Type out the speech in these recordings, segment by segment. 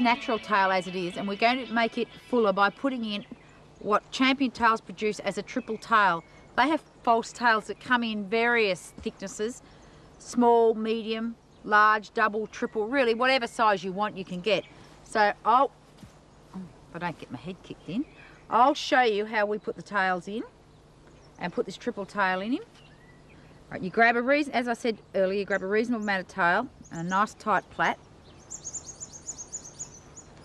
his natural tail as it is, and we're going to make it fuller by putting in what champion tails produce as a triple tail. They have false tails that come in various thicknesses, small, medium, large, double, triple, really whatever size you want you can get. So if I don't get my head kicked in, I'll show you how we put the tails in and put this triple tail in him. Right, you grab as I said earlier, you grab a reasonable amount of tail and a nice tight plait.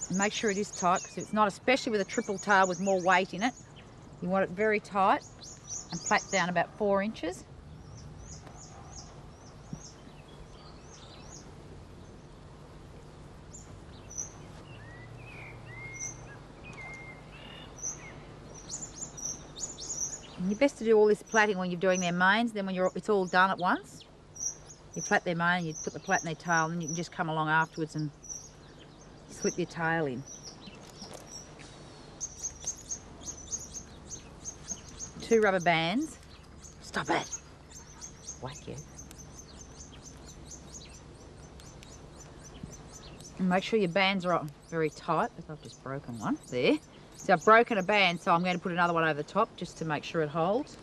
And make sure it is tight, because it's not, especially with a triple tail with more weight in it, you want it very tight, and plait down about 4 inches. And you're best to do all this plaiting when you're doing their manes. Then when it's all done at once, you plait their mane and you put the plait in their tail, and then you can just come along afterwards and slip your tail in. 2 rubber bands. Stop it! Whack you. And make sure your bands are very tight, because I've just broken one there. So I've broken a band, so I'm going to put another one over the top just to make sure it holds.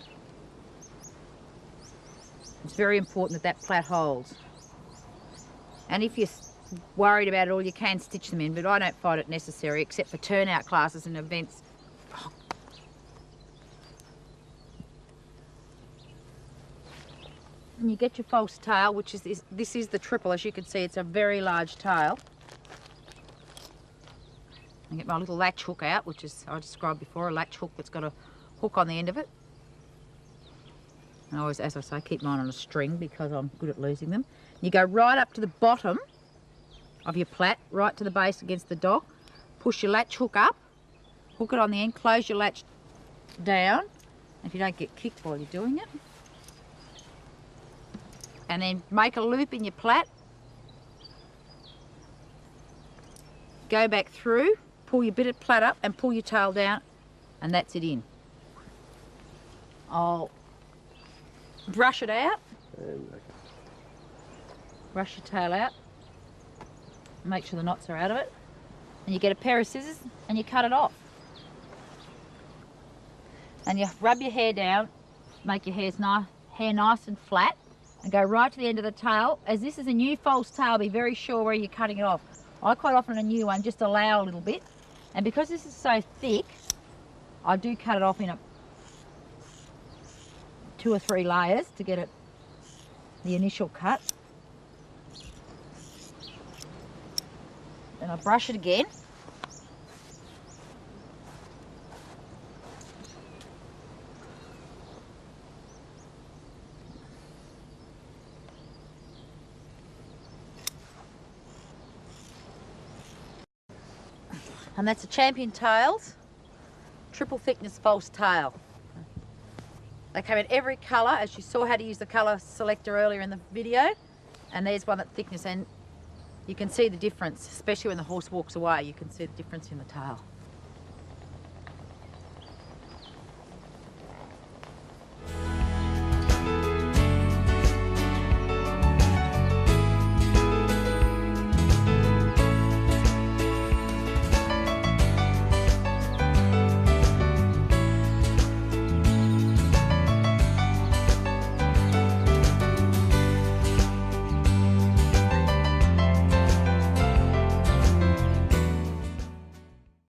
It's very important that that plait holds. And if you're worried about it all, you can stitch them in, but I don't find it necessary except for turnout classes and events. And you get your false tail, which is this is the triple. As you can see, it's a very large tail. I get my little latch hook out, which is, I described before, a latch hook that's got a hook on the end of it. And I always, as I say, keep mine on a string because I'm good at losing them. You go right up to the bottom of your plait, right to the base against the dog. Push your latch hook up, hook it on the end, close your latch down, if you don't get kicked while you're doing it. And then make a loop in your plait. Go back through, pull your bit of plait up and pull your tail down, and that's it in. I'll brush it out. Brush your tail out. Make sure the knots are out of it. And you get a pair of scissors and you cut it off. And you rub your hair down, make your hair nice and flat, and go right to the end of the tail. As this is a new false tail, be very sure where you're cutting it off. I quite often a new one just allow a little bit, and because this is so thick, I do cut it off in 2 or 3 layers to get it the initial cut. Then I brush it again. And that's a champion tails, triple thickness false tail. They come in every colour, as you saw how to use the colour selector earlier in the video. And there's one at thickness, and you can see the difference, especially when the horse walks away, you can see the difference in the tail.